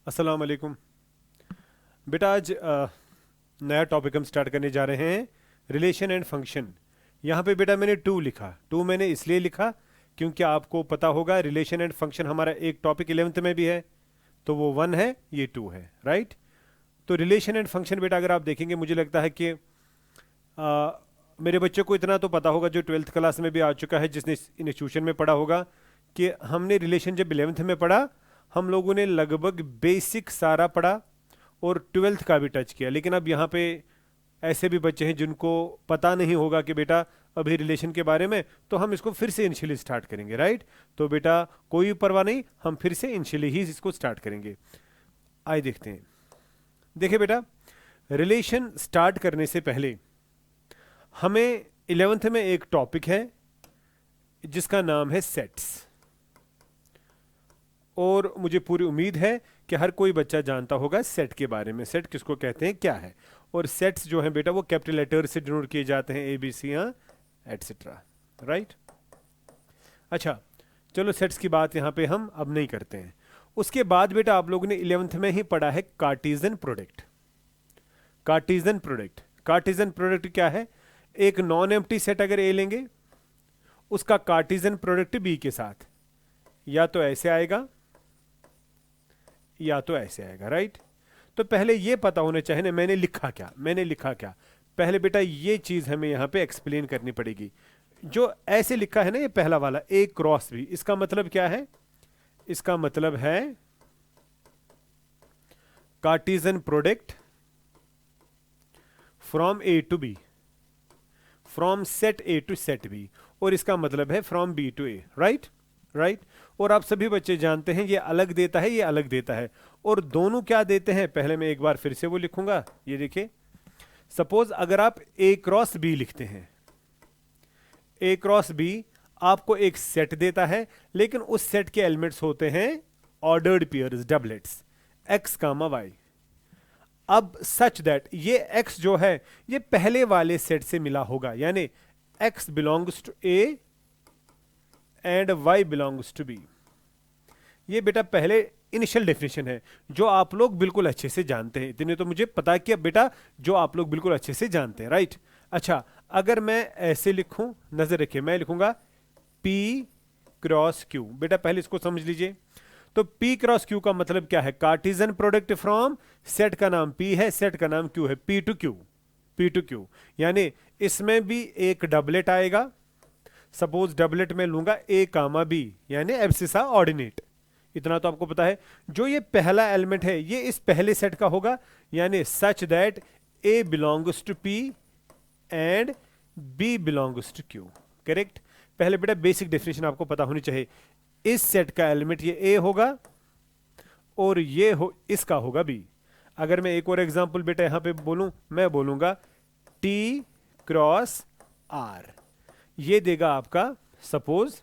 अस्सलाम वालेकुम। बेटा आज नया टॉपिक हम स्टार्ट करने जा रहे हैं, रिलेशन एंड फंक्शन। यहाँ पे बेटा मैंने टू लिखा। टू मैंने इसलिए लिखा क्योंकि आपको पता होगा रिलेशन एंड फंक्शन हमारा एक टॉपिक 11th में भी है, तो वो वन है, ये टू है, राइट। तो रिलेशन एंड फंक्शन बेटा अगर आप देखेंगे, मुझे लगता है कि मेरे बच्चे को इतना तो पता होगा जो 12th क्लास में भी आ चुका है, जिसने इंस्टीट्यूशन में पढ़ा होगा, कि हमने रिलेशन जब 11th में पढ़ा हम लोगों ने लगभग बेसिक सारा पढ़ा और 12th का भी टच किया। लेकिन अब यहाँ पे ऐसे भी बच्चे हैं जिनको पता नहीं होगा कि बेटा अभी रिलेशन के बारे में, तो हम इसको फिर से इनिशियली स्टार्ट करेंगे, राइट। तो बेटा कोई परवाह नहीं, हम फिर से इनिशियली ही इसको स्टार्ट करेंगे। आइए देखते हैं। देखिए बेटा, रिलेशन स्टार्ट करने से पहले हमें 11th में एक टॉपिक है जिसका नाम है सेट्स, और मुझे पूरी उम्मीद है कि हर कोई बच्चा जानता होगा सेट के बारे में। सेट किसको कहते हैं, क्या है। और सेट्स जो हैं बेटा वो कैपिटल लेटर से डिनोट किए जाते हैं, A B C etcetera, right. अच्छा, चलो सेट्स की बात यहाँ पे हम अब नहीं करते हैं। उसके बाद बेटा आप लोगों ने 11th में ही पढ़ा है Cartesian product. Cartesian product, Cartesian product क्या है? एक नॉन एम्प्टी सेट अगर ए लेंगे, उसका कार्टेशियन प्रोडक्ट बी के साथ या तो ऐसे आएगा या तो ऐसे आएगा, राइट। तो पहले ये पता होना चाहिए ना मैंने लिखा क्या। पहले बेटा ये चीज हमें यहां पे एक्सप्लेन करनी पड़ेगी। जो ऐसे लिखा है ना, ये पहला वाला ए क्रॉस बी, इसका मतलब क्या है? इसका मतलब है Cartesian product from A to B, from set A to set B, और इसका मतलब है from B to A, right right. और आप सभी बच्चे जानते हैं ये अलग देता है, ये अलग देता है, और दोनों क्या देते हैं पहले मैं एक बार फिर से वो लिखूंगा। ये देखिए, सपोज अगर आप ए क्रॉस बी लिखते हैं, ए क्रॉस बी आपको एक सेट देता है, लेकिन उस सेट के एलिमेंट्स होते हैं ordered pairs, doublets, x comma Y. अब सच दैट ये एक्स जो है ये पहले वाले सेट से मिला होगा, यानी x belongs to A and y belongs to b। ये बेटा पहले इनिशियल डेफिनेशन है जो आप लोग बिल्कुल अच्छे से जानते हैं। इतने तो मुझे पता है कि अब बेटा जो आप लोग बिल्कुल अच्छे से जानते हैं, राइट। अच्छा, अगर मैं ऐसे लिखूं, नजर रखिए, मैं लिखूंगा p क्रॉस q। बेटा पहले इसको समझ लीजिए। तो p क्रॉस q का मतलब क्या है? कार्टेशियन प्रोडक्ट फ्रॉम, सेट का नाम p है, सेट का नाम q है, p टू q, यानी इसमें भी एक डबलेट आएगा। सपोज डबलेट में लूंगा ए कामा बी, यानी एब्सिसा ऑर्डिनेट। इतना तो आपको पता है। जो ये पहला एलिमेंट है ये इस पहले सेट का होगा, यानी such that A belongs to P and B belongs to Q, correct. पहले बेटा बेसिक डेफिनेशन आपको पता होनी चाहिए। इस सेट का एलिमेंट ये ए होगा और ये इसका होगा बी। अगर मैं एक और एग्जांपल बेटा यहां पे बोलूं, मैं बोलूंगा टी क्रॉस आर, ये देगा आपका, सपोज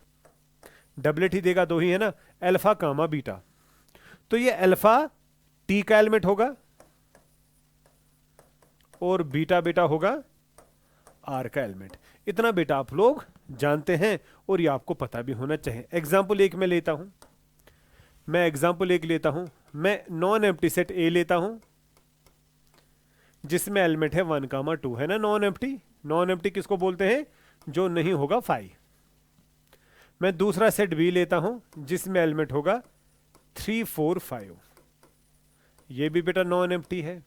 डबलेट ही देगा, दो ही है ना, अल्फा कामा बीटा। तो ये अल्फा टी का एलिमेंट होगा और बीटा बेटा होगा आर का एलिमेंट। इतना बेटा आप लोग जानते हैं और ये आपको पता भी होना चाहिए। एग्जाम्पल एक मैं लेता हूं, मैं नॉन एम्प्टी सेट ए लेता हूं जिसमें एलिमेंट है 1 कामा 2, है ना। नॉन एम्प्टी किसको बोलते हैं? जो नहीं होगा 5। मैं दूसरा सेट बी लेता हूं जिसमें एलिमेंट होगा 3 4 5, ये भी बेटा नॉन एम्प्टी है।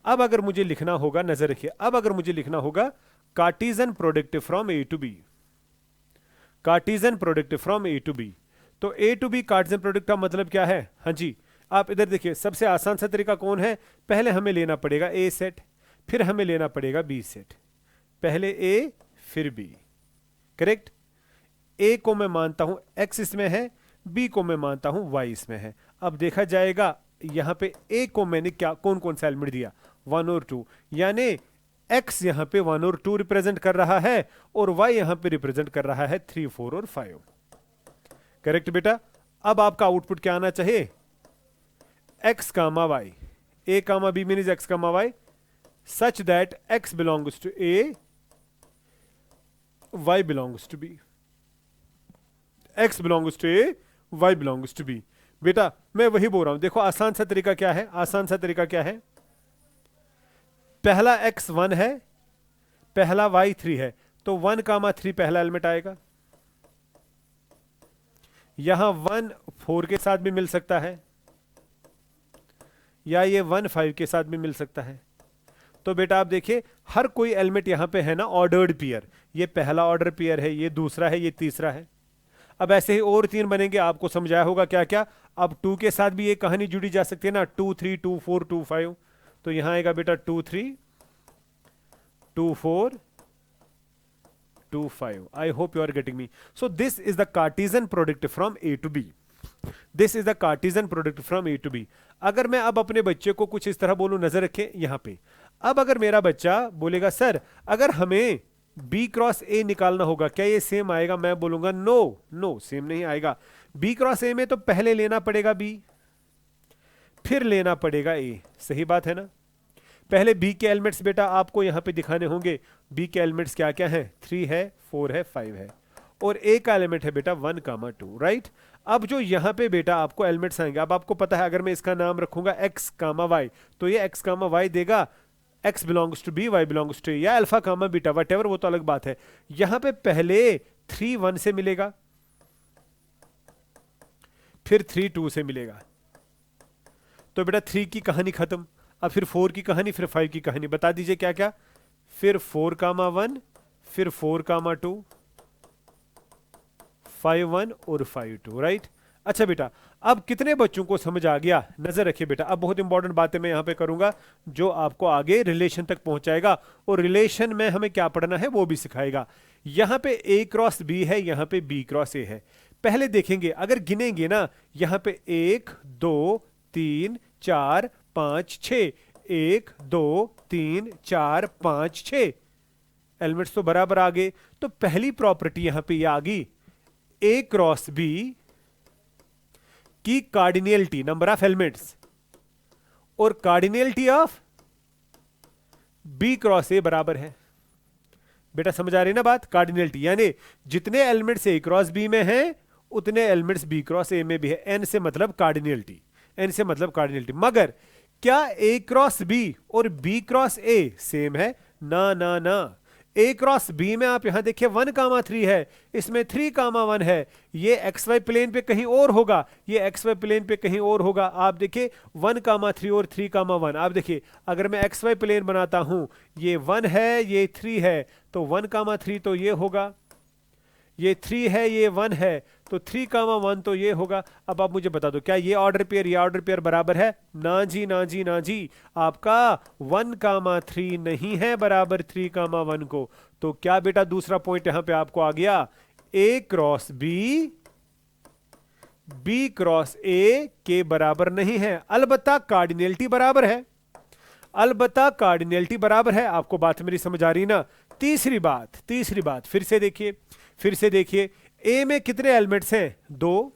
अब अगर मुझे लिखना होगा, नजर रखिए, अब अगर मुझे लिखना होगा Cartesian product from A to B, Cartesian product from A to B, तो A to B Cartesian product का मतलब क्या है? हाँ जी, आप इधर देखिए, सबसे आसान सा तरीका कौन है? पहले हमें लेना पड़ेगा ए सेट, फिर हमें लेना पड़ेगा बी सेट। पहले ए फिर बी, करेक्ट। ए को मैं मानता हूं एक्स इसमें है, बी को मैं मानता हूं वाई इसमें है। अब देखा जाएगा यहां पे ए को मैंने क्या कौन कौन सा एलिमेंट दिया? 1 और 2, यानी एक्स यहां पे 1 और 2 रिप्रेजेंट कर रहा है और वाई यहां पे रिप्रेजेंट कर रहा है 3 4 और 5, करेक्ट बेटा। अब आपका आउटपुट क्या आना चाहिए? X comma y, A comma B means x comma y, such that x belongs to A, y belongs to b, x belongs to a, y belongs to b। बेटा मैं वही बोल रहा हूं, देखो आसान सा तरीका क्या है, आसान सा तरीका क्या है, पहला x 1 है, पहला y 3 है, तो 1 कामा 3 पहला एलिमेंट आएगा। यहां 1 4 के साथ भी मिल सकता है, या ये 1 5 के साथ भी मिल सकता है। तो बेटा आप देखिए हर कोई एलिमेंट यहां पे है ना ऑर्डर्ड पेयर, ये पहला ऑर्डर पेयर है, ये दूसरा है, ये तीसरा है। अब ऐसे ही और 3 बनेंगे, आपको समझाया होगा क्या क्या। अब 2 के साथ भी ये कहानी जुड़ी जा सकती है ना, 2 3 2 4 2 5, तो यहां आएगा बेटा 2 3 2 4 2 5। I hope you are getting me. So this is the Cartesian product from A to B, this is the Cartesian product from A to B. अगर मैं अब अपने बच्चे को कुछ इस तरह बोलूं, नजर रखें यहां पे, अब अगर मेरा बच्चा बोलेगा सर अगर हमें B क्रॉस ए निकालना होगा, क्या ये सेम आएगा? मैं बोलूंगा नो नो, सेम नहीं आएगा। B क्रॉस ए में तो पहले लेना पड़ेगा B, फिर लेना पड़ेगा A, सही बात है ना। पहले B के एलिमेंट्स बेटा आपको यहां पे दिखाने होंगे। B के एलिमेंट्स क्या क्या हैं? 3 है, 4 है, 5 है, और A का एलिमेंट है बेटा 1 कामा 2, राइट। अब जो यहां पे बेटा आपको एलिमेंट्स आएंगे, अब आपको पता है अगर मैं इसका नाम रखूंगा x कामा y, तो ये x कामा y देगा x belongs to b, y belongs to a, या अल्फा कामा बीटा वटेवर, वो तो अलग बात है। यहां पे पहले 3 1 से मिलेगा, फिर 3 2 से मिलेगा, तो बेटा 3 की कहानी खत्म। अब फिर 4 की कहानी, फिर 5 की कहानी, बता दीजिए क्या क्या। फिर 4 कामा 1, फिर 4 कामा 2, 5 1 और 5 2, राइट। अच्छा बेटा अब कितने बच्चों को समझ आ गया? नजर रखिए बेटा, अब बहुत इंपॉर्टेंट बातें मैं यहां पे करूंगा जो आपको आगे रिलेशन तक पहुंचाएगा, और रिलेशन में हमें क्या पढ़ना है वो भी सिखाएगा। यहां पे A क्रॉस B है, यहां पे B क्रॉस A है। पहले देखेंगे, अगर गिनेंगे ना, यहां पे 1 2 3 4 5 6, 1 2 3 4 5 6 एलिमेंट्स तो बराबर आ गए। तो पहली प्रॉपर्टी यहां पे आ गई, A क्रॉस B की कार्डिनलिटी, नंबर ऑफ एलिमेंट्स, और cardinality of B cross A बराबर है। बेटा समझ आ रही ना बात? कार्डिनलिटी यानी जितने एलिमेंट्स A क्रॉस B में हैं उतने एलिमेंट्स B क्रॉस A में भी है। N से मतलब कार्डिनलिटी, N से मतलब कार्डिनलिटी। मगर क्या A क्रॉस B और B क्रॉस A सेम है? ना ना ना। A क्रॉस B में आप यहां देखिए 1 कामा 3 है, इसमें 3 कामा 1 है, ये XY प्लेन पे कहीं और होगा, ये XY प्लेन पे कहीं और होगा। आप देखिए 1 कामा 3 और 3 कामा 1, आप देखिए अगर मैं XY प्लेन बनाता हूं, ये 1 है, ये 3 है, तो 1 कामा 3 तो ये होगा, ये 3 है, ये 1 है, तो 3 कामा 1 तो ये होगा। अब आप मुझे बता दो क्या ये ऑर्डर पेयर, ये ऑर्डर पेयर बराबर है? ना जी ना जी ना जी, आपका 1 कामा 3 नहीं है बराबर 3 कामा 1 को। तो क्या बेटा दूसरा पॉइंट यहां पे आपको आ गया, A cross B B cross A के बराबर नहीं है। अलबत्ता कार्डिनलिटी बराबर है, अलबत्ता कार्डिनलिटी बराबर है। आपको बात मेरी समझ आ रही ना। तीसरी बात फिर से देखिए, A में कितने एलिमेंट्स हैं? 2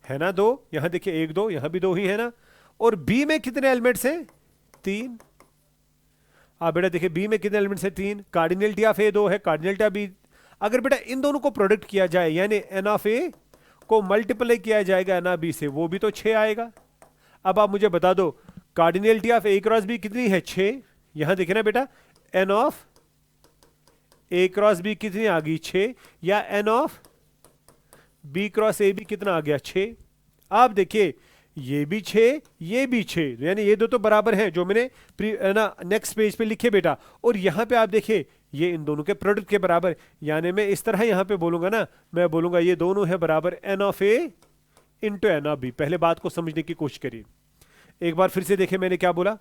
है ना, 2, यहां देखिए 1 2, यहां भी 2 ही है ना। और B में कितने एलिमेंट्स हैं? 3। आप बेटा देखिए B में कितने एलिमेंट्स हैं? 3। कार्डिनलिटी ऑफ A 2 है, कार्डिनलिटी ऑफ B, अगर बेटा इन दोनों को प्रोडक्ट किया जाए यानी N ऑफ A को मल्टीप्लाई किया जाएगा N ऑफ B से, वो भी तो 6 आएगा। अब आप मुझे बता दो cardinality of A cross B कितनी है? 6। यहां देखिए ना बेटा N of A cross B कितनी आ गई? 6। या N of B cross A भी कितना आ गया? 6। आप देखिए ये भी 6, ये भी 6, यानी ये दो तो बराबर हैं जो मैंने ना नेक्स्ट पेज पे लिखे बेटा। और यहां पे आप देखिए ये इन दोनों के प्रोडक्ट के बराबर, यानी मैं इस तरह यहां पे बोलूंगा ना, मैं बोलूंगा ये दोनों है बराबर N of A into N of B। पहले बात को समझने की कोशिश करिए, एक बार फिर से देखिए मैंने क्या बोला।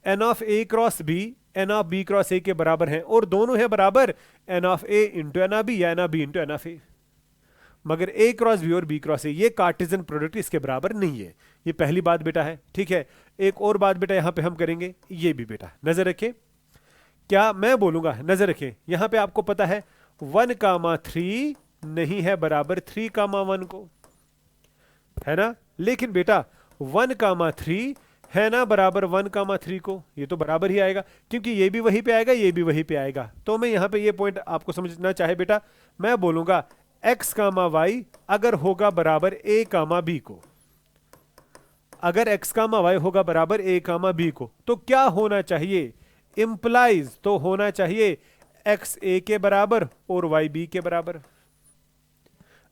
N of A cross B N of B cross A के बराबर हैं, और दोनों है बराबर N of A into N of B या N of B into N of A। मगर A क्रॉस B और B क्रॉस A ये कार्टेशियन प्रोडक्ट इसके बराबर नहीं है। ये पहली बात बेटा है, ठीक है। एक और बात बेटा यहां पे हम करेंगे, ये भी बेटा नजर रखिए, क्या मैं बोलूंगा, नजर रखिए यहां पे आपको पता है 1 कामा 3 नहीं है बराबर 3 कामा 1 को, है ना। लेकिन बेटा 1 कामा 3 है ना बराबर 1 कामा 3 को, ये तो बराबर ही आएगा क्योंकि ये भी वहीं पे आएगा, ये भी वहीं पे आएगा। तो मैं यहां पे ये पॉइंट आपको समझना चाहे बेटा, मैं बोलूंगा एक्स कामा वाई अगर होगा बराबर ए कामा बी को, अगर एक्स कामा वाई होगा बराबर ए कामा बी को, तो क्या होना चाहिए? इंप्लाइज तो होना चाहिए एक्स ए के बराबर और वाई बी के बराबर,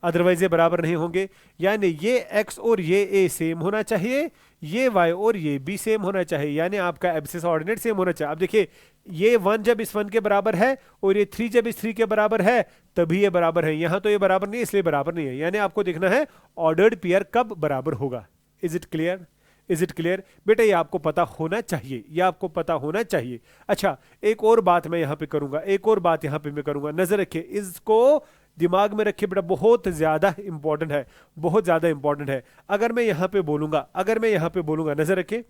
अदरवाइज ये बराबर नहीं होंगे। यानी ये x और ये a सेम होना चाहिए, ये y और ये b सेम होना चाहिए, यानी आपका एब्सिस ऑर्डिनेट सेम होना चाहिए। अब देखिए ये 1 जब इस 1 के बराबर है और ये 3 जब इस 3 के बराबर है तभी ये बराबर है, यहां तो ये बराबर नहीं है इसलिए बराबर नहीं है। यानी आपको देखना है ऑर्डर्ड पेयर कब बराबर होगा। Is it clear? Is it clear बेटा? ये आपको पता होना चाहिए, ये आपको पता होना चाहिए। अच्छा एक और बात मैं यहां पे करूंगा, एक और बात यहां पे मैं करूंगा, नजर रखिए, इसको दिमाग में रखिए बेटा, बहुत ज्यादा इंपॉर्टेंट है, बहुत ज्यादा इंपॉर्टेंट है। अगर मैं यहां पे बोलूंगा, अगर मैं यहां पे बोलूंगा, नजर रखिए,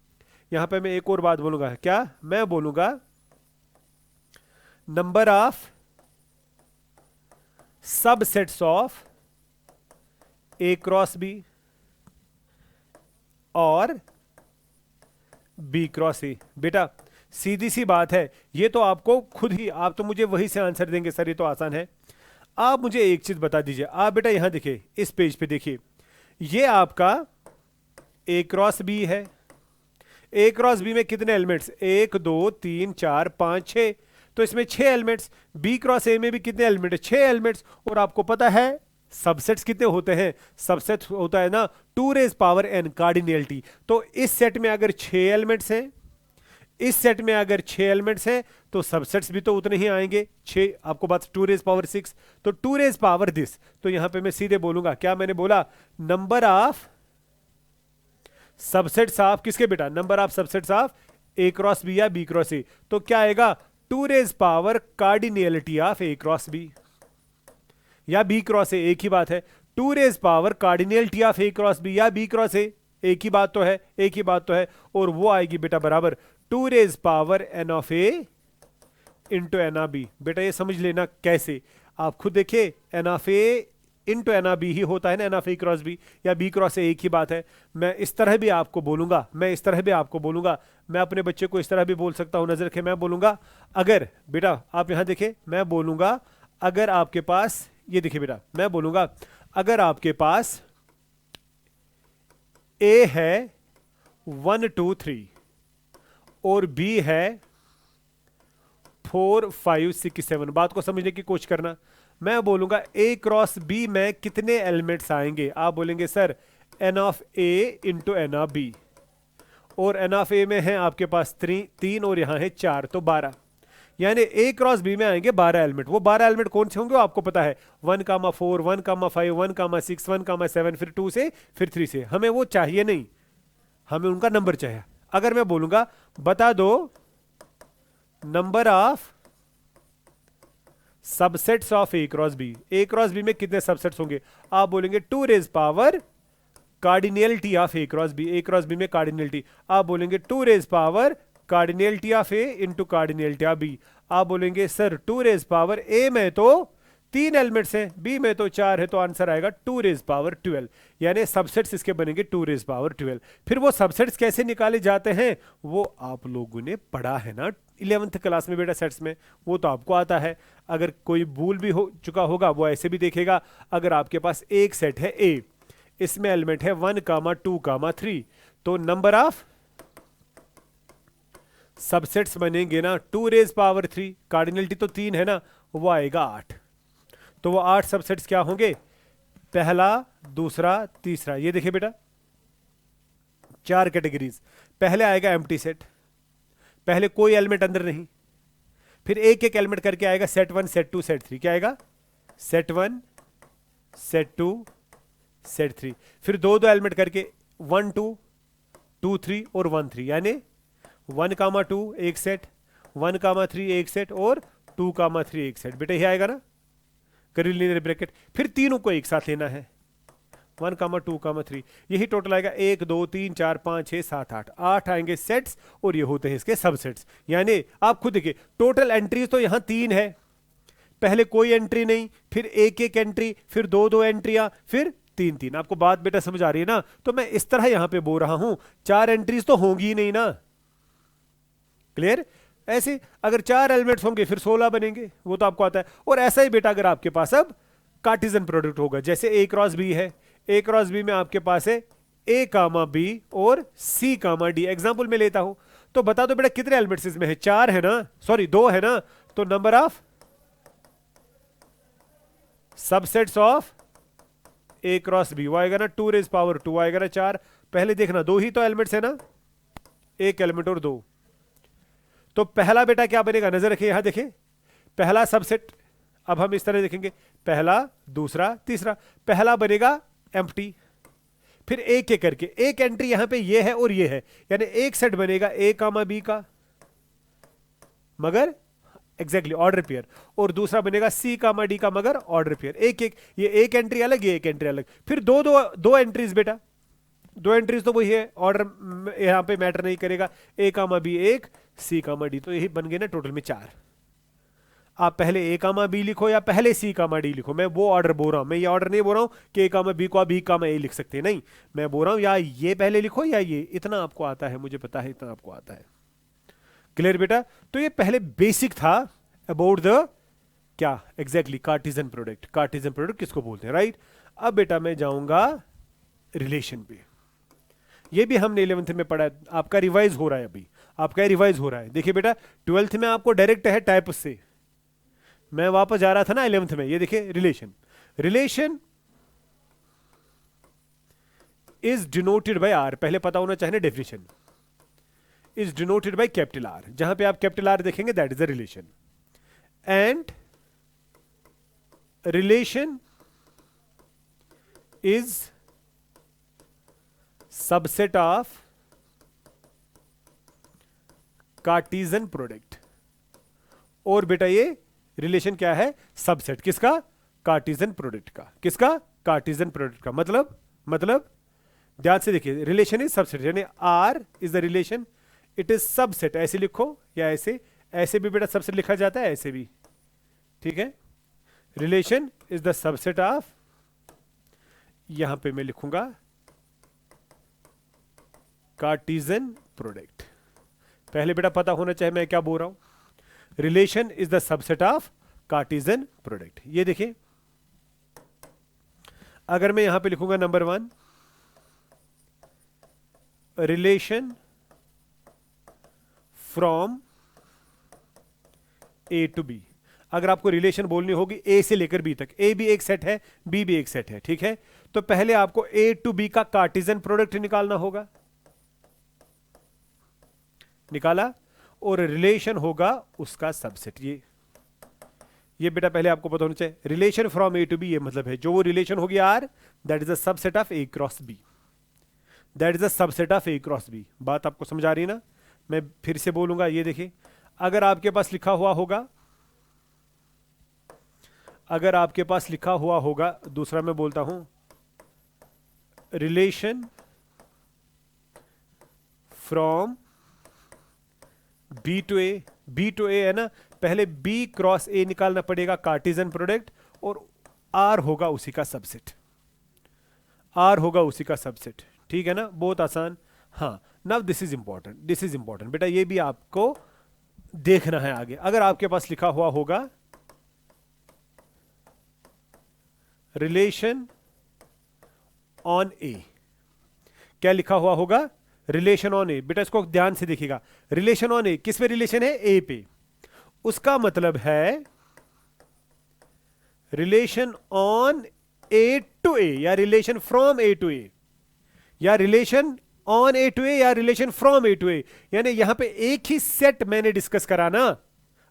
यहां पे मैं एक और बात बोलूंगा, क्या मैं बोलूंगा? Number of subsets of A cross B और बी क्रॉस ए। बेटा सीधी सी बात है, ये तो आपको खुद ही, आप तो मुझे वही से आंसर देंगे सर ये तो आसान है। आप मुझे एक चीज बता दीजिए, आप बेटा यहां देखिए, इस पेज पे देखिए, ये आपका ए क्रॉस बी है। ए क्रॉस बी में कितने एलिमेंट्स? 1 2 3 4 5 6, तो इसमें 6 एलिमेंट्स। बी क्रॉस ए में भी कितने एलिमेंट है? 6 एलिमेंट्स। और आपको पता है सबसेट्स कितने होते हैं? सबसेट होता है ना 2 रेज पावर n कार्डिनलिटी। तो इस सेट में अगर 6 एलिमेंट्स हैं, इस सेट में अगर 6 एलिमेंट्स हैं तो सबसेट्स भी तो उतने ही आएंगे 6। आपको बात 2 रेज पावर 6, तो 2 रेज पावर दिस। तो यहां पे मैं सीधे बोलूंगा, क्या मैंने बोला? नंबर ऑफ सबसेट्स ऑफ किसके बेटा? Number of subsets of A cross B या बी क्रॉस ए। तो क्या आएगा? 2 raise power cardinality of A cross B या बी क्रॉस ए, एक ही बात है। 2 raise power cardinality of A cross B या बी क्रॉस ए, एक ही बात तो है, एक ही बात तो है। और वो आएगी बेटा बराबर 2 raise power n of A into n of B. बेटा ये समझ लेना कैसे, आप खुद देखिए, n of A into n of B ही होता है ना, n of A cross B या बी क्रॉस ए, एक ही बात है। मैं इस तरह भी आपको बोलूंगा, मैं इस तरह भी आपको बोलूंगा, मैं अपने बच्चे को इस तरह भी बोल सकता हूं। नजर रखें, मैं बोलूंगा अगर बेटा, आप यहां देखें, मैं बोलूंगा अगर आपके पास, ये देखिए बेटा, मैं बोलूंगा अगर आपके पास ए है 1 2 3 और बी है 4 5 6 7, बात को समझने की कोशिश करना। मैं बोलूंगा ए क्रॉस बी में कितने एलिमेंट्स आएंगे? आप बोलेंगे sir n of A into n of B, और एन ऑफ ए में है आपके पास 3 और यहां है 4, तो 12। यानी ए क्रॉस बी में आएंगे 12 एलिमेंट। वो 12 एलिमेंट कौन से होंगे वो आपको पता है, 1 कामा 4 1 कामा 5 1 कामा 6 1 कामा 7, फिर 2 से फिर 3 से। हमें वो चाहिए नहीं, हमें उनका नंबर चाहिए। अगर मैं बोलूंगा बता दो number of subsets of A cross B, A cross B में कितने सबसेट्स होंगे? आप बोलेंगे 2 raise power cardinality of A cross B, A cross B में कार्डिनलिटी। आप बोलेंगे 2 raise power cardinality of A into cardinality of B. आप बोलेंगे सर 2 रेज पावर ए में तो 3 एलिमेंट्स हैं, बी में तो 4 है, तो आंसर आएगा 2 रेज पावर 12। यानी सबसेट्स इसके बनेंगे 2 रेज पावर 12। फिर वो सबसेट्स कैसे निकाले जाते हैं वो आप लोगों ने पढ़ा है ना 11th क्लास में बेटा, सेट्स में, वो तो आपको आता है। अगर कोई भूल भी हो चुका होगा वो ऐसे भी देखेगा। अगर आपके पास एक सेट है ए, इसमें एलिमेंट है 1 कामा 2 कामा 3, तो नंबर ऑफ सबसेट्स बनेंगे ना 2 रेज पावर 3, कार्डिनलिटी तो 3 है ना, वो आएगा 8। तो वो 8 सबसेट्स क्या होंगे? पहला, दूसरा, तीसरा। ये देखिए बेटा 4 कैटेगरीज। पहले आएगा एम्प्टी सेट, पहले कोई एलिमेंट अंदर नहीं, फिर एक एक एलिमेंट करके आएगा सेट 1 सेट 2 सेट 3। क्या आएगा? Set 1 set 2 set 3। फिर दो दो एलिमेंट करके 1 2 2 3 और 1 3, यानी 1 कामा 2 एक सेट, 1 कामा 3 एक सेट और 2 कामा 3 एक सेट। बेटा ये आएगा ना करीब लीनियर ब्रैकेट। फिर तीनों को एक साथ लेना है, 1 कामा 2 कामा 3, यही टोटल आएगा 1 2 3 4 5 6 7 8, 8 आएंगे सेट्स और ये होते हैं इसके सबसेट्स। यानी आप खुद देखिए टोटल एंट्रीज तो यहां 3 है, पहले कोई एंट्री नहीं, फिर एक एक एंट्री, फिर दो दो एंट्रियां, फिर 3 3। आपको बात बेटा समझ आ रही है ना? तो मैं इस तरह यहां पे बोल रहा हूं, 4 एंट्रीज तो होंगी ही नहीं ना, क्लियर? ऐसे अगर 4 एलिमेंट्स होंगे फिर 16 बनेंगे, वो तो आपको आता है। और ऐसा ही बेटा अगर आपके पास अब कार्टेशियन प्रोडक्ट होगा। जैसे ए क्रॉस बी है, ए क्रॉस बी में आपके पास है ए कामा बी और सी कामा डी, एग्जाम्पल में लेता हूं। तो बता दो बेटा कितने एलिमेंट्स इसमें है? 4 है ना, सॉरी 2 है ना। तो number of subsets of A cross B वो आएगा ना 2 रेज पावर 2 आएगा ना 4। पहले देखना 2 ही तो एलिमेंट्स है ना, एक एलिमेंट और 2। तो पहला बेटा क्या बनेगा, नजर रखिए यहां देखिए, पहला सबसेट, अब हम इस तरह देखेंगे, पहला दूसरा तीसरा, पहला बनेगा एम्प्टी, फिर एक एक करके एक एंट्री यहां पे ये है और ये है, यानी एक सेट बनेगा ए कामा बी का, मगर एग्जैक्टली ऑर्डर पेयर, और दूसरा बनेगा सी कामा डी का, मगर ऑर्डर पेयर। एक एक, ये एक एंट्री अलग, ये एक एंट्री अलग, फिर दो दो दो एंट्रीज बेटा, दो एंट्रीज तो वही है, ऑर्डर यहां पे मैटर नहीं करेगा, ए कामा बी एक, सी कामा डी, तो यही बन गए ना टोटल में 4। आप पहले ए कामा बी लिखो या पहले सी कामा डी लिखो, मैं वो ऑर्डर बोल रहा हूं, मैं ये ऑर्डर नहीं बोल रहा हूं कि ए कामा बी को बी कामा ए लिख सकते हैं, नहीं, मैं बोल रहा हूं या ये पहले लिखो या ये, इतना आपको आता है, मुझे पता है इतना आपको आता है। क्लियर बेटा? तो ये पहले बेसिक था अबाउट द क्या exactly Cartesian product. Cartesian product किसको बोलते हैं, राइट? अब बेटा मैं जाऊंगा रिलेशन पे, ये भी हमने 11th में पढ़ा है, आपका रिवाइज हो रहा है, अभी आपका रिवाइज हो रहा है। देखिए बेटा 12th में आपको डायरेक्ट है टाइप से, मैं वापस जा रहा था ना 11th में, ये देखिए relation, relation is denoted by R, पहले पता होना चाहिए definition, is denoted by capital R, जहां पे आप कैपिटल आर देखेंगे that is the relation, and relation is subset of Cartesian product. और बेटा ये रिलेशन क्या है, सबसेट किसका, कार्टेशियन प्रोडक्ट का, किसका, कार्टेशियन प्रोडक्ट का। मतलब ध्यान से देखिए, रिलेशन इज सबसेट, यानी R is the relation, it is subset, ऐसे लिखो या ऐसे, ऐसे भी बेटा सबसेट लिखा जाता है, ऐसे भी, ठीक है। Relation is the subset of, यहां पे मैं लिखूंगा कार्टेशियन प्रोडक्ट। पहले बेटा पता होना चाहिए मैं क्या बोल रहा हूं, relation is the subset of Cartesian product. ये देखिए अगर मैं यहां पे लिखूंगा number 1, relation from A to B, अगर आपको रिलेशन बोलनी होगी ए से लेकर बी तक, ए भी एक सेट है, बी भी एक सेट है, ठीक है, तो पहले आपको ए टू बी का कार्टेशियन प्रोडक्ट निकालना होगा, निकाला, और रिलेशन होगा उसका सबसेट। ये बेटा पहले आपको पता होना चाहिए, relation from A to B, ये मतलब है जो वो रिलेशन होगी R, that is the subset of A cross B, that is the subset of A cross B. बात आपको समझ आ रही है ना? मैं फिर से बोलूंगा, ये देखिए अगर आपके पास लिखा हुआ होगा, अगर आपके पास लिखा हुआ होगा, दूसरा मैं बोलता हूं, relation from B to A, B to A है ना, पहले बी क्रॉस ए निकालना पड़ेगा कार्टेशियन प्रोडक्ट, और आर होगा उसी का सबसेट, आर होगा उसी का सबसेट, ठीक है ना, बहुत आसान। हाँ, now this is important, this is important बेटा, ये भी आपको देखना है आगे। अगर आपके पास लिखा हुआ होगा रिलेशन ऑन ए, क्या लिखा हुआ होगा, रिलेशन ऑन ए, बेटा इसको ध्यान से देखिएगा, रिलेशन ऑन ए किस पे रिलेशन है, ए पे, उसका मतलब है रिलेशन ऑन ए टू ए, या रिलेशन फ्रॉम ए टू ए, या रिलेशन ऑन ए टू ए, या रिलेशन फ्रॉम ए टू ए, यानी यहां पे एक ही सेट मैंने डिस्कस करा ना,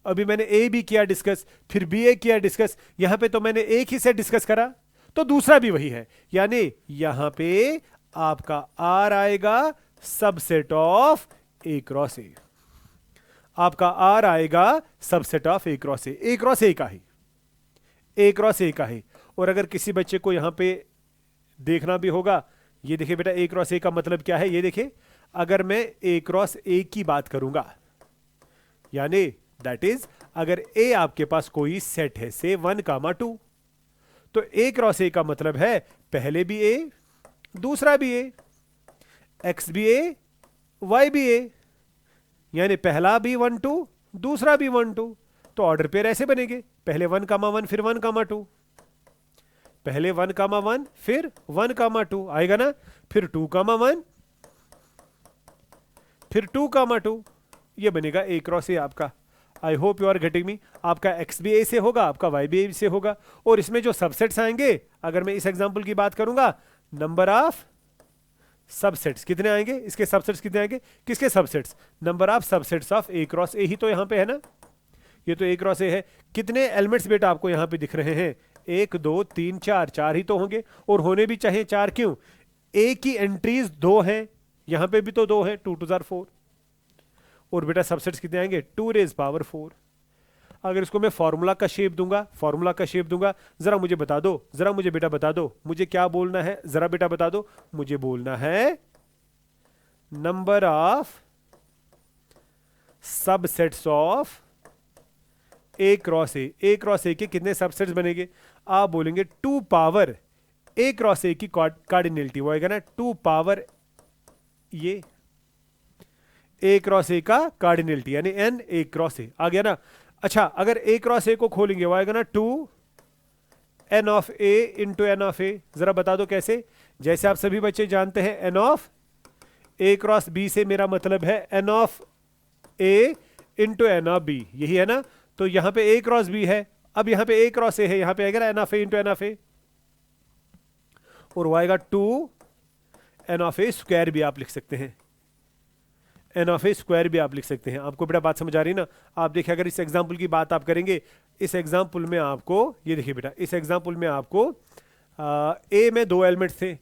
अभी मैंने ए भी किया डिस्कस, फिर बी ए किया डिस्कस, यहां पे तो मैंने एक ही सेट डिस्कस करा, तो दूसरा भी वही है, यानी यहां पे आपका आर आएगा सबसेट ऑफ ए क्रॉस ए, आपका आर आएगा subset of A cross A, A cross ए का ही, ए क्रॉस ए का ही। और अगर किसी बच्चे को यहां पे देखना भी होगा, ये देखिए बेटा ए क्रॉस ए का मतलब क्या है, ये देखिए अगर मैं ए क्रॉस ए की बात करूंगा, यानी दैट इज अगर ए आपके पास कोई सेट है से 1, 2, तो ए क्रॉस ए का मतलब है पहले भी ए, दूसरा भी ए, एक्स भी ए, वाई भी ए, यानी पहला भी 1, 2, दूसरा भी 1, 2, तो ऑर्डर पेयर ऐसे बनेंगे, पहले 1, 1 फिर 1, 2, पहले 1,1 फिर 1,2 आएगा ना, फिर 2,1 फिर 2,2, ये बनेगा A क्रॉस A आपका। I hope you are getting me. आपका x भी A से होगा, आपका y भी A से होगा, और इसमें जो सबसेट्स आएंगे, अगर मैं इस एग्जांपल की बात करूंगा, नंबर ऑफ सबसेट्स कितने आएंगे, इसके सबसेट्स कितने आएंगे, किसके subsets, number of subsets of A cross A ही तो यहां पे है ना, ये तो A क्रॉस A है। कितने एलिमेंट्स बेटा आपको यहां पे दिख रहे हैं, 1 2 3 4, 4 ही तो होंगे, और होने भी चाहिए 4, क्यों, A की एंट्रीज 2 हैं, यहां पे भी तो 2 है, 2 2 4, और बेटा सबसेट्स कितने आएंगे, 2 रेज पावर 4। अगर इसको मैं फॉर्मूला का शेप दूंगा, फॉर्मूला का शेप दूंगा, जरा मुझे बता दो, जरा मुझे बेटा बता दो, मुझे क्या बोलना है, जरा बेटा बता दो, मुझे बोलना है number of subsets of A cross A cross A के कितने सबसेट्स बनेंगे, आप बोलेंगे 2 पावर ए क्रॉस ए की कार्डिनलिटी, वो आएगा ना 2 पावर ये ए क्रॉस ए का कार्डिनलिटी, यानी एन ए क्रॉस ए आ गया ना। अच्छा, अगर ए क्रॉस ए को खोलेंगे, वो आएगा ना 2 n of A into n of A. जरा बता दो कैसे, जैसे आप सभी बच्चे जानते हैं n of A cross B से मेरा मतलब है n of A into n of B, यही है ना। तो यहां पे ए क्रॉस बी है, अब यहां पे ए क्रॉस ए है, यहां पे आएगा ना n of A into n of A, और वो आएगा 2 एन ऑफ ए स्क्वायर भी आप लिख सकते हैं, एन ऑफ ए स्क्वायर भी आप लिख सकते हैं। आपको बेटा बात समझ आ रही है ना। आप देखिए, अगर इस एग्जांपल की बात आप करेंगे, इस एग्जांपल में आपको, ये देखिए बेटा, इस एग्जांपल में आपको ए में 2 एलिमेंट्स थे,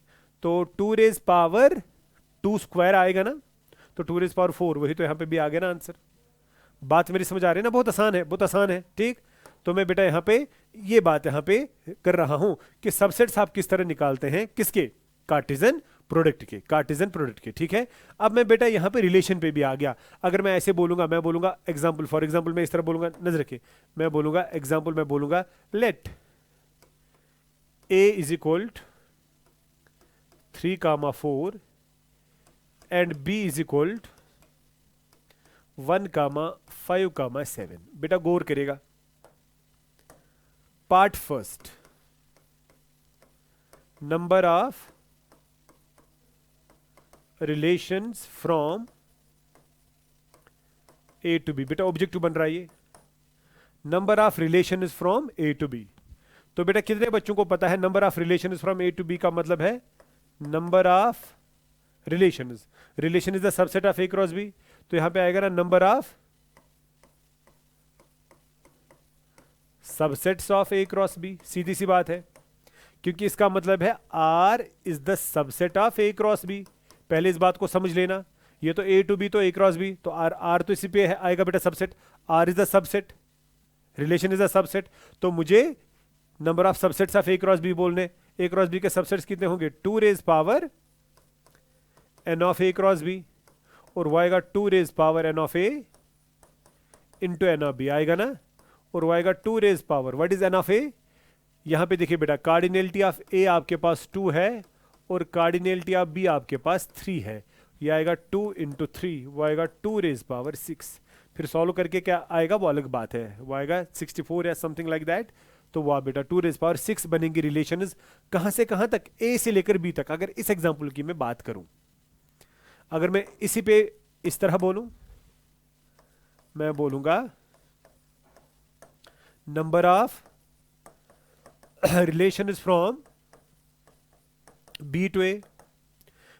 तो 2 रेज पावर 2 स्क्वायर आएगा ना, तो 2 रेज पावर 4, वही तो यहाँ पे भी आ गया ना आंसर। बात मेरी समझ आ रही है ना, बहुत आसान है, बहुत आसान है, ठीक। तो मैं बेटा यहाँ पे ये बात यहाँ पे कर रहा हूं कि सबसेट्स आप किस तरह निकालते हैं, किसके, कार्टेशियन प्रोडक्ट के, कार्टेशियन प्रोडक्ट के, ठीक है। अब मैं बेटा यहाँ पे रिलेशन पे भी आ गया। अगर मैं ऐसे बोलूंगा, मैं बोलूंगा एग्जांपल, फॉर एग्जांपल मैं इस तरह बोलूंगा, नजर रखिए, मैं बोलूंगा एग्जांपल, मैं बोलूंगा let A is equal 3,4 and B is equal 1,5,7। बेटा गौर करेगा, part first, number of relations from A to B, बेटा ऑब्जेक्टिव बन रहा है ये, number of relations from A to B. तो बेटा कितने बच्चों को पता है number of relations from A to B का मतलब है number of relations, relation is the subset of A cross B, तो यहां पे आएगा ना number of subsets of A cross B. सीधी सी बात है, क्योंकि इसका मतलब है R is the subset of A cross B. पहले इस बात को समझ लेना, ये तो ए टू बी तो ए क्रॉस बी, तो आर, आर तो इसी पे है, आएगा बेटा subset, R is the subset, relation is the subset, तो मुझे number of subsets of A cross B बोलने। ए क्रॉस बी के सबसेट्स कितने होंगे, 2 raise power n of A cross B, और वो आएगा 2 raise power n of A into n of B आएगा ना, और वो आएगा 2 raise power, what is n of A, यहां पे देखिए बेटा कार्डिनलिटी ऑफ ए आपके पास 2 है, और कार्डिनलिटी ऑफ बी आपके पास 3 है, ये आएगा 2 इंटू 3, वो आएगा 2 रेज पावर 6। फिर सॉल्व करके क्या आएगा वो अलग बात है, वो आएगा 64 या समथिंग लाइक दैट। तो वह बेटा 2 रेज पावर 6 बनेंगी रिलेशंस, कहां से कहां तक, ए से लेकर बी तक। अगर इस एग्जांपल की मैं बात करूं, अगर मैं इसी पे इस तरह बोलूं, मैं बोलूंगा number of relation is from B to A,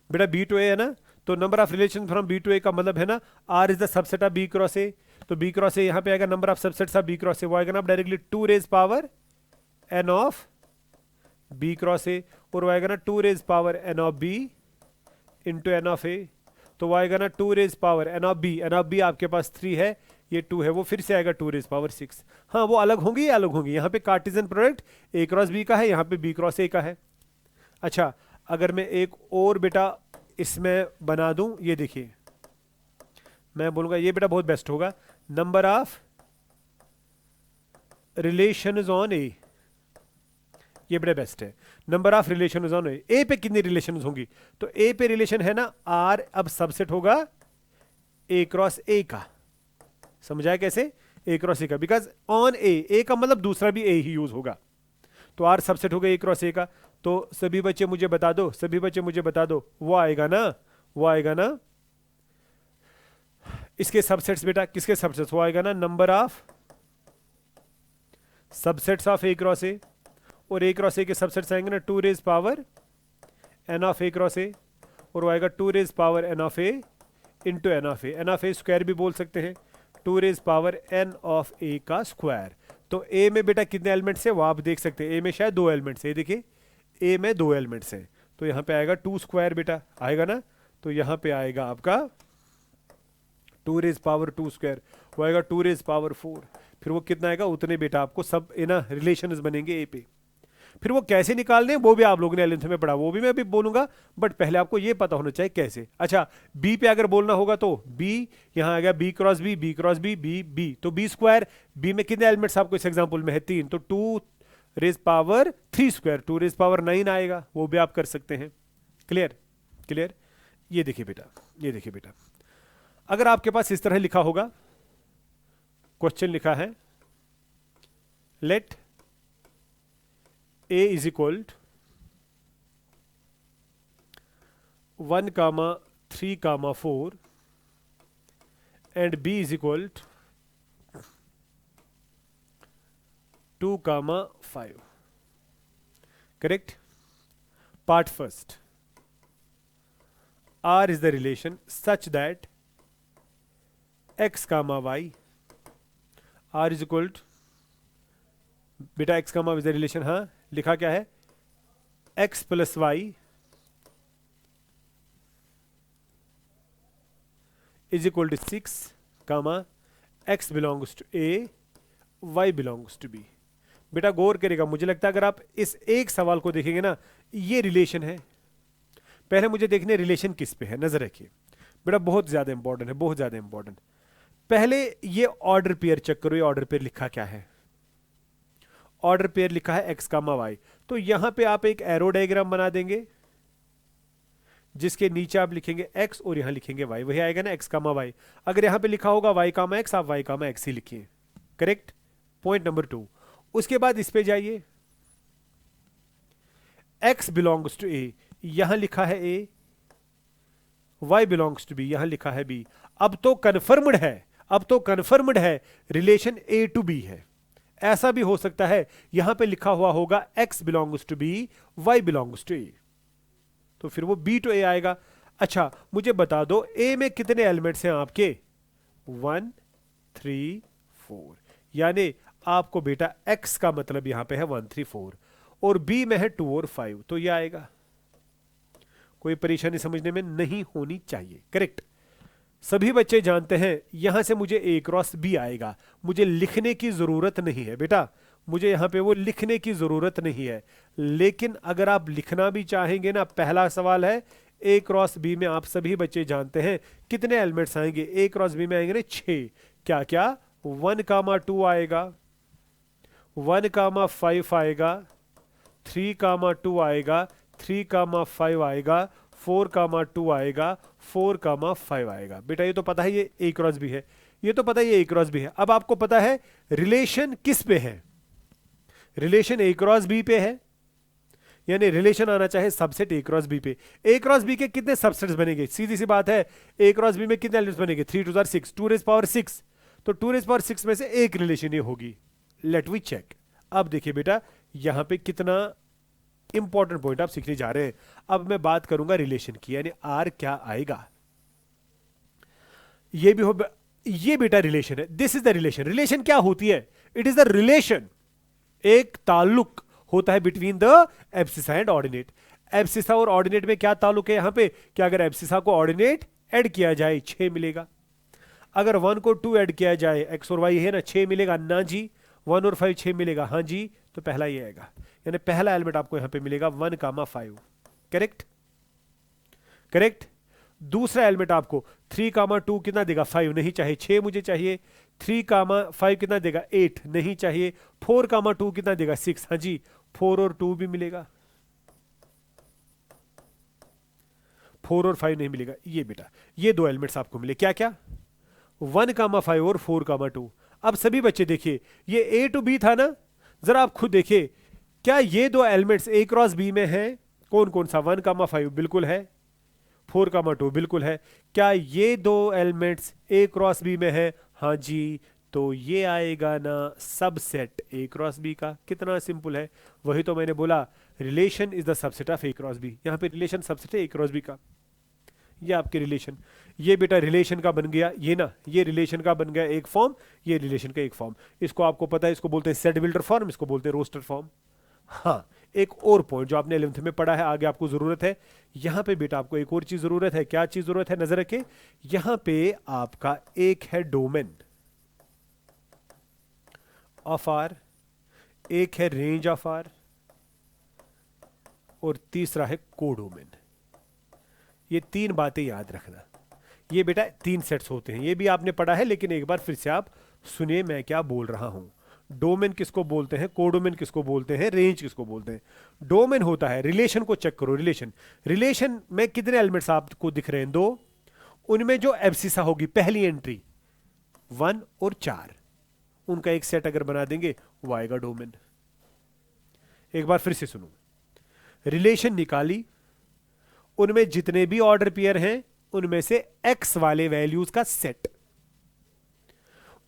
बेटा बी टू ए है ना, तो number of relation from B to A का मतलब है ना R is the subset of B cross A, तो बी क्रॉस ए यहां पे आएगा number of subsets of B cross A, वो आएगा ना directly 2 raise power n of B cross A, और वो आएगा ना 2 raise power n of B into n of A, तो वो आएगा ना 2 raise power n of B, n of B आपके पास 3 है, ये 2 है, वो फिर से आएगा 2 रेज पावर 6। हाँ वो अलग होंगी, ये अलग होंगी, यहाँ पे Cartesian product A cross B का है, यहाँ पे बी क्रॉस ए का है। अच्छा, अगर मैं एक और बेटा इसमें बना दूं, ये देखिए, मैं बोलूंगा ये बेटा बहुत बेस्ट होगा, नंबर ऑफ रिलेशन ऑन ए, ये बड़ा बेस्ट है, नंबर ऑफ रिलेशन ऑन ए पे कितनी रिलेशन होंगी, तो ए पे रिलेशन है ना आर, अब सबसेट होगा ए क्रॉस ए का, समझाया कैसे, ए क्रॉस ए का, बिकॉज ऑन ए का मतलब दूसरा भी ए ही यूज होगा, तो आर सबसेट हो गया ए क्रॉस ए का। तो सभी बच्चे मुझे बता दो, सभी बच्चे मुझे बता दो, वो आएगा ना, वो आएगा ना इसके सबसेट्स बेटा, किसके सबसेट्स, वो आएगा ना number of subsets of A cross A, और ए क्रॉस ए के सबसेट्स आएंगे ना 2 raise power n of A cross A, और वो आएगा 2 raise power n of A into n of A square भी बोल सकते हैं, 2 raise power n of A का स्क्वायर। तो ए में बेटा कितने एलिमेंट्स है वो आप देख सकते हैं, ए में शायद 2 एलिमेंट्स है, देखिए ए में 2 एलिमेंट्स हैं, तो यहाँ पे आएगा 2 स्क्वायर बेटा आएगा ना, तो यहाँ पे आएगा आपका 2 रेज पावर 2 स्क्वायर, वो आएगा 2 रेज पावर 4, फिर वो कितना आएगा उतने बेटा आपको सब ना रिलेशंस बनेंगे ए पे। फिर वो कैसे निकालने हैं वो भी आप लोगों ने एलेंथ में पढ़ा, वो भी मैं अभी बोलूंगा, बट पहले आपको ये पता होना चाहिए कैसे। अच्छा बी पे अगर बोलना होगा तो बी यहां आ गया B cross B, B cross B, B B, तो बी स्क्वायर, बी में कितने एलिमेंट्स आपको इस एग्जांपल में है 3, तो 2 raise power 3 square, 2 raise power 9 आएगा, वो भी आप कर सकते हैं। Clear clear. ये देखिए बेटा, ये देखिए बेटा, अगर आपके पास इस तरह लिखा होगा, क्वेश्चन लिखा है late a is equal to 1, 3, 4 and b is equal to 2, 5. Correct? Part first. R is the relation such that x, y, R is equal to, बेटा x, y is the relation, हाँ लिखा क्या है, x plus y is equal to 6, x belongs to a, y belongs to b। बेटा गौर करेगा, मुझे लगता है अगर आप इस एक सवाल को देखेंगे ना, ये रिलेशन है, पहले मुझे देखने रिलेशन किस पे है, नजर रखिए बेटा, बहुत ज्यादा इंपॉर्टेंट है, बहुत ज्यादा इंपॉर्टेंट। पहले ये ऑर्डर पेयर चेक करो, ये ऑर्डर पेयर लिखा क्या है, ऑर्डर पेयर लिखा है x, y, तो यहां पे आप एक एरो डायग्राम बना देंगे जिसके नीचे आप लिखेंगे x और यहां लिखेंगे y, वही आएगा ना x, y। अगर यहां पे लिखा होगा y, x, आप y, x ही लिखिए। Correct, point number 2। उसके बाद इस पे जाइए, x बिलोंग्स टू a, यहां लिखा है a, y belongs to b, यहां लिखा है b। अब तो कन्फर्म्ड है, अब तो कन्फर्म्ड है रिलेशन a टू b है। ऐसा भी हो सकता है यहां पे लिखा हुआ होगा x belongs to b, y belongs to a, तो फिर वो b टू a आएगा। अच्छा मुझे बता दो a में कितने एलिमेंट्स हैं आपके, 1, 3, 4, यानी आपको बेटा x का मतलब यहां पे है 1, 3, 4, और b में है 2 और 5, तो ये आएगा। कोई परेशानी समझने में नहीं होनी चाहिए। करेक्ट, सभी बच्चे जानते हैं यहां से मुझे a क्रॉस b आएगा, मुझे लिखने की जरूरत नहीं है बेटा, मुझे यहां पे वो लिखने की जरूरत नहीं है। लेकिन अगर आप लिखना भी चाहेंगे ना, पहला सवाल है a क्रॉस b में आप सभी बच्चे जानते हैं कितने एलिमेंट्स आएंगे, a क्रॉस b में आएंगे 6, क्या क्या, 1, 2 आएगा, 1, 5 आएगा, 3, 2 आएगा, 3, 5 आएगा, 4, 2 आएगा, 4, 5 आएगा। बेटा ये तो पता है ये a क्रॉस b है, ये तो पता है ये a क्रॉस b है। अब आपको पता है रिलेशन किस पे है, रिलेशन a क्रॉस b पे है, यानी रिलेशन आना चाहे सबसेट a क्रॉस b पे। a क्रॉस b के कितने सबसेट्स बनेंगे, सीधी सी बात है, a क्रॉस b में कितने एलिमेंट्स बनेंगे, 3 2 6, 2 रेज पावर 6, तो 2 रेज पावर 6 में से एक रिलेशन ये होगी। Let we check. अब देखिए बेटा यहां पे कितना इंपॉर्टेंट पॉइंट आप सीखने जा रहे हैं। अब मैं बात करूंगा रिलेशन की, यानी आर क्या आएगा, ये भी हो, ये बेटा रिलेशन है, this is the relation. Relation क्या होती है, इट इज द रिलेशन, एक ताल्लुक होता है between the abscissa and ordinate. Abscissa और ऑर्डिनेट में क्या ताल्लुक है यहां पे, कि अगर एब्सिसा को ऑर्डिनेट ऐड किया जाए 6 मिलेगा, अगर 1 को 2 ऐड किया जाए, x और y है ना 6 मिलेगा ना जी, 1 और 5 6 मिलेगा हाँ जी, तो पहला ये आएगा, यानी पहला एलिमेंट आपको यहां पे मिलेगा 1, 5। Correct correct. दूसरा एलिमेंट आपको 3, 2 कितना देगा, 5 नहीं चाहिए, 6 मुझे चाहिए। 3, 5 कितना देगा, 8 नहीं चाहिए। 4, 2 कितना देगा, 6 हाँ जी, 4 और 2 भी मिलेगा, 4 और 5 नहीं मिलेगा। ये बेटा ये दो एलिमेंट्स आपको मिले, क्या क्या, 1, 5 और 4, 2। अब सभी बच्चे देखिए ये a टू b था ना, जरा आप खुद देखिए क्या ये दो एलिमेंट्स ए क्रॉस बी में है? कौन कौन सा? 1,5 बिल्कुल है, 4,2 बिल्कुल है। क्या ये दो एलिमेंट्स ए क्रॉस बी में है? हाँ जी, तो ये आएगा ना सबसेट ए क्रॉस बी का। कितना सिंपल है, वही तो मैंने बोला, relation is the subset of A cross B. यहां पे रिलेशन सबसेट है ए क्रॉस बी का। ये आपके रिलेशन, ये बेटा रिलेशन का बन गया, ये ना, ये रिलेशन का बन गया एक फॉर्म, ये रिलेशन का एक फॉर्म। इसको आपको पता है, इसको बोलते हैं सेट बिल्डर फॉर्म, इसको बोलते हैं रोस्टर फॉर्म। हाँ, एक और पॉइंट जो आपने 11th में पढ़ा है, आगे आपको जरूरत है, यहां पे बेटा आपको एक और चीज जरूरत है। क्या चीज जरूरत है? नजर रखें, यहां पे आपका एक है डोमेन ऑफ आर, एक है रेंज ऑफ आर, और तीसरा है कोडोमेन। ये तीन बातें याद रखना। ये बेटा तीन सेट्स होते हैं, ये भी आपने पढ़ा है, लेकिन एक बार फिर से आप सुनिए मैं क्या बोल रहा हूं। डोमेन किसको बोलते हैं, कोडोमेन किसको बोलते हैं, रेंज किसको बोलते हैं? डोमेन होता है, रिलेशन को चेक करो, रिलेशन में कितने एलिमेंट्स आपको दिख रहे हैं? 2। उनमें जो एब्सिसा होगी पहली एंट्री 1 और 4, उनका एक सेट अगर बना देंगे वो आएगा डोमेन। एक बार फिर से सुनो, रिलेशन निकाली, उनमें जितने भी ऑर्डर पेयर हैं उनमें से x वाले वैल्यूज का सेट,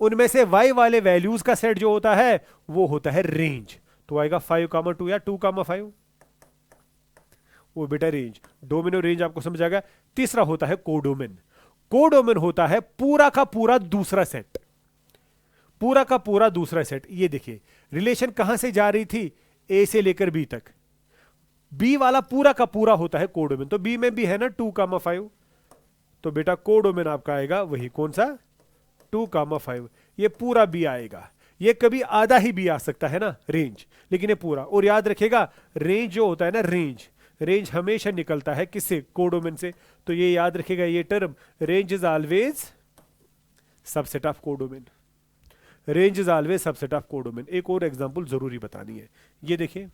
उनमें से y वाले वैल्यूज का सेट जो होता है वो होता है रेंज। तो आएगा 5,2 या 2,5, वो बेटा रेंज। डोमेन और रेंज आपको समझ आएगा। तीसरा होता है कोडोमेन। कोडोमेन होता है पूरा का पूरा दूसरा सेट, पूरा का पूरा दूसरा सेट। ये देखिए, रिलेशन कहां से जा रही थी? ए से लेकर बी तक, बी वाला पूरा का पूरा होता है कोडोमेन। तो बी में भी है ना 2,5, तो बेटा कोडोमेन आपका आएगा वही, कौन सा? 2,5। ये पूरा बी आएगा। ये कभी आधा ही बी आ सकता है ना रेंज, लेकिन ये पूरा। और याद रखेगा, रेंज जो होता है ना, रेंज हमेशा निकलता है किससे? कोडोमेन से। तो ये याद रखेगा, ये term, range is always subset of codomain, range is always subset of codomain. एक और एग्जांपल जरूरी बतानी है, ये देखिए,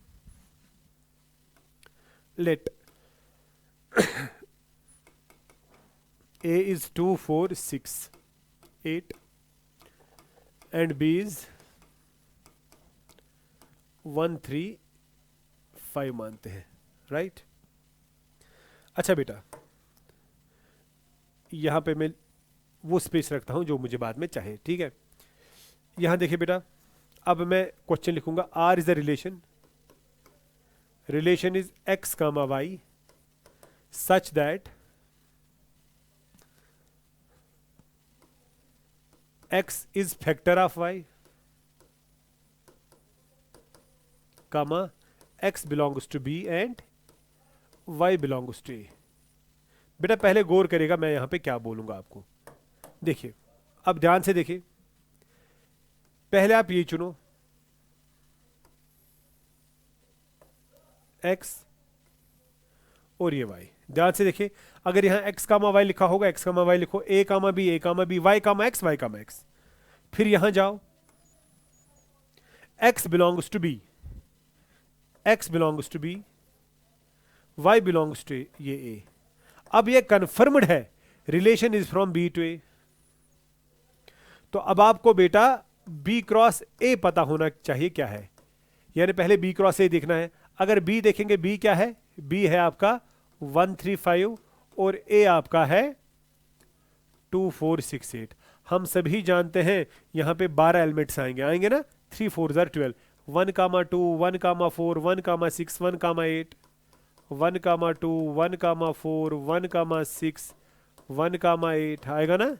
let A is 2, 4, 6, 8 and B is 1, 3, 5 मानते हैं, राइट? अच्छा बेटा, यहां पे मैं वो स्पेस रखता हूं जो मुझे बाद में चाहे, ठीक है? यहां देखिए बेटा, अब मैं क्वेश्चन लिखूंगा, R is the relation is x comma y such that x is factor of y comma x belongs to b and y belongs to a। बेटा पहले गौर करेगा मैं यहां पे क्या बोलूंगा आपको। देखिए, अब ध्यान से देखिए, पहले आप ये चुनो x और ये y। ध्यान से देखिए, अगर यहां x कामा y लिखा होगा, x कामा y लिखो, a comma b, a comma b, y comma x, y comma x। फिर यहां जाओ, x belongs to b, x belongs to b, y belongs to ये a। अब ये कंफर्म्ड है, relation is from b to a। तो अब आपको बेटा b क्रॉस a पता होना चाहिए क्या है, यानी पहले b क्रॉस a देखना है। अगर b देखेंगे, b क्या है? b है आपका 1, 3, 5 और a आपका है 2, 4, 6, 8। हम सभी जानते हैं यहां पे 12 एलिमेंट्स आएंगे ना, 3 4 12, 1, 2, 1, 4, 1, 6, 1, 8, 1, 2, 1, 4, 1, 6, 1, 8 आएगा ना।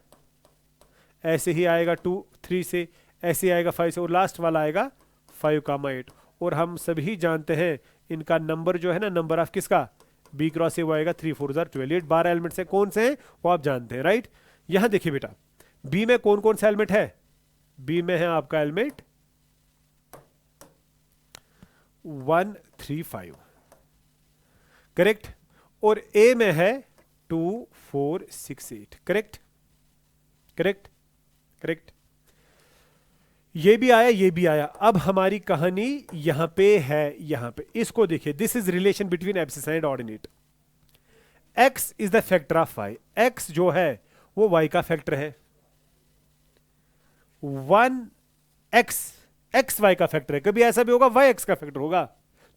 ऐसे ही आएगा 2, 3 से, ऐसे आएगा 5 से, और लास्ट वाला आएगा 5, 8। और हम सभी जानते हैं इनका नंबर जो है ना, नंबर ऑफ किसका? बी क्रॉस ए, वो आएगा 3 4 12। ये 12 एलिमेंट्स है, कौन से हैं वो आप जानते हैं, राइट? यहां देखिए बेटा, बी में कौन कौन सा एलिमेंट है? बी में है आपका एलिमेंट 1, 3, 5, करेक्ट? और ए में है 2, 4, 6, 8, करेक्ट? Correct correct. ये भी आया, ये भी आया। अब हमारी कहानी यहां पे है, यहां पे इसको देखिए, this is relation between abscissa and ordinate. X is the factor of y, x जो है वो वाई का फैक्टर है। 1 एक्स, एक्स वाई का फैक्टर है। कभी ऐसा भी होगा वाई एक्स का फैक्टर होगा?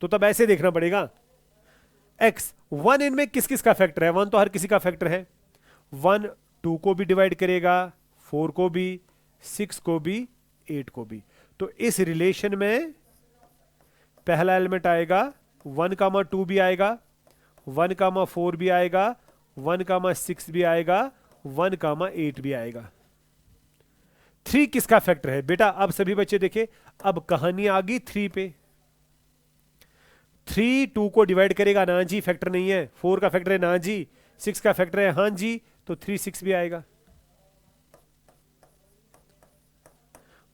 तो तब ऐसे देखना पड़ेगा। x 1 इनमें किस किस का फैक्टर है? 1 तो हर किसी का फैक्टर है। 1 2 को भी डिवाइड करेगा, 4 को भी, 6 को भी, 8 को भी। तो इस रिलेशन में पहला एलिमेंट आएगा 1, 2 भी आएगा, 1, 4 भी आएगा, 1, 6 भी आएगा, 1, 8 भी आएगा। 3 किसका फैक्टर है बेटा? अब सभी बच्चे देखे, अब कहानी आ गई 3 पे। 3 2 को डिवाइड करेगा, ना जी फैक्टर नहीं है। 4 का फैक्टर है, ना जी। 6 का फैक्टर है, हां जी। तो 3 6 भी आएगा।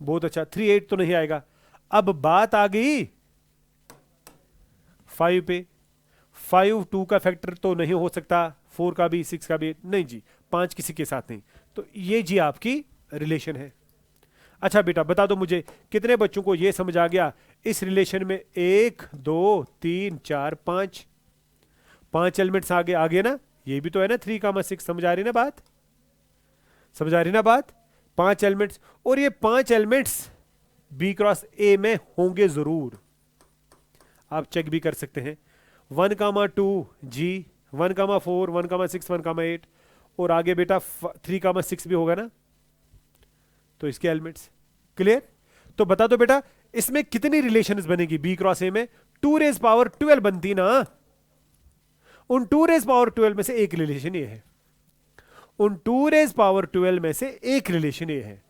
बहुत अच्छा। 3 8 तो नहीं आएगा। अब बात आ गई 5 पे। 5 2 का फैक्टर तो नहीं हो सकता, 4 का भी, 6 का भी नहीं जी। 5 किसी के साथ नहीं। तो ये जी आपकी रिलेशन है। अच्छा बेटा बता दो मुझे, कितने बच्चों को ये समझ आ गया इस रिलेशन में 1 2 3 4 5 5 एलिमेंट्स आगे ना? ये भी तो है ना 3, 6। समझ आ रही ना बात? समझ आ रही ना बात? 5 एलिमेंट्स, और ये 5 एलिमेंट्स बी क्रॉस ए में होंगे जरूर। आप चेक भी कर सकते हैं। 1, 2 जी, 1, 4 1, 6 1, 8, और आगे बेटा 3, 6 भी होगा ना? तो इसके एलिमेंट्स क्लियर। तो बता दो बेटा इसमें कितनी रिलेशंस बनेगी बी क्रॉस ए में? 2⁻12 बनती ना। उन 2⁻12 में से एक रिलेशन ये है। उन 2⁻12 में से एक रिलेशन ये है।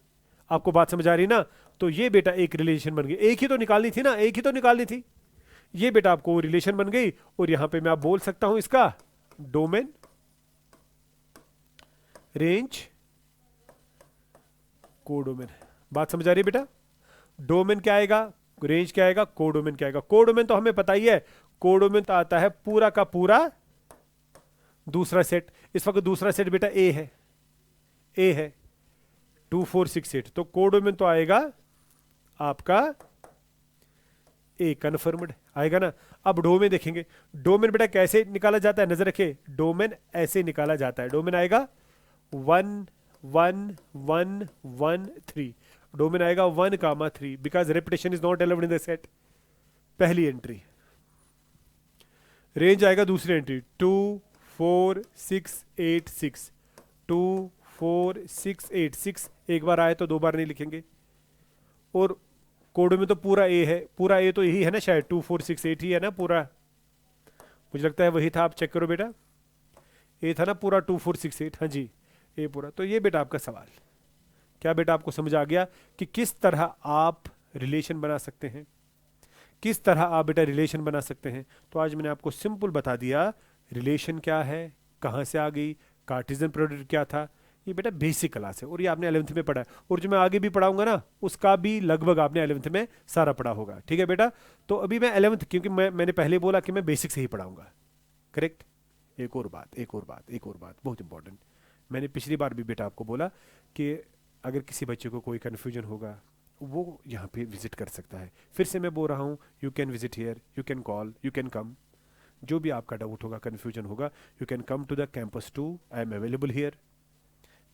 आपको बात समझ आ रही ना? तो ये बेटा एक रिलेशन बन गई। एक ही तो निकालनी थी ना, एक ही तो निकालनी थी। ये बेटा आपको रिलेशन बन गई, और यहां पे मैं आप बोल सकता हूं इसका डोमेन, रेंज, कोडोमेन। बात समझ आ रही है बेटा? डोमेन क्या आएगा, रेंज क्या आएगा, कोडोमेन क्या आएगा। कोडोमेन तो हमें पता ही है, कोडोमेन तो आता है पूरा का पूरा दूसरा सेट। इस वक्त दूसरा सेट बेटा ए है, ए है 2 4 6 8। तो कोडोमेन तो आएगा आपका ए, कन्फर्म्ड आएगा ना। अब डोमेन देखेंगे। डोमेन बेटा कैसे निकाला जाता है, नजर रखे। डोमेन ऐसे निकाला जाता है। डोमेन आएगा 1 1 1 1 3। डोमेन आएगा 1, 3, because repetition is not allowed in the set. पहली एंट्री। रेंज आएगा दूसरी एंट्री 2 4 6 8 6। 2 4 6 8 6 एक बार आए तो दो बार नहीं लिखेंगे। और कोड में तो पूरा ए है, पूरा ए तो यही है ना शायद, 2 4 6 8 ही है ना पूरा। मुझे लगता है वही था, आप चेक करो बेटा। ए था ना पूरा 2 4 6 8, हाँ जी ए पूरा। तो ये बेटा आपका सवाल। क्या बेटा आपको समझ आ गया कि किस तरह आप रिलेशन बना सकते हैं? किस तरह आप बेटा रिलेशन बना सकते हैं? तो आज मैंने आपको सिंपल बता दिया रिलेशन क्या है, कहां से आ गई, कार्टेशियन प्रोडक्ट क्या था। ये बेटा बेसिक क्लास है, और ये आपने 11th में पढ़ा है, और जो मैं आगे भी पढ़ाऊंगा ना उसका भी लगभग आपने 11th में सारा पढ़ा होगा। ठीक है बेटा? तो अभी मैं 11th, क्योंकि मैंने पहले बोला कि मैं बेसिक से ही पढ़ाऊंगा, करेक्ट। एक और बात, एक और बात, एक और बात बहुत इंपॉर्टेंट। मैंने पिछली बार भी बेटा आपको बोला कि अगर किसी बच्चे को कोई कन्फ्यूजन होगा वो यहाँ पे विजिट कर सकता है। फिर से मैं बोल रहा हूँ, you can visit here, you can call, you can come. जो भी आपका डाउट होगा, कन्फ्यूजन होगा, you can come to the campus 2। I am available here.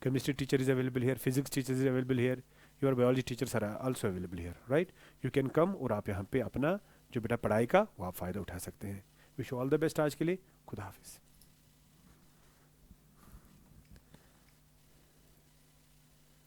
Chemistry teacher is available here, physics teacher is available here, your biology teachers are also available here, right? You can come, और आप यहाँ पे अपना जो बेटा पढ़ाई का वो आप फ़ायदा उठा सकते हैं। Wish you all the best आज के लिए। खुदा हाफिज़।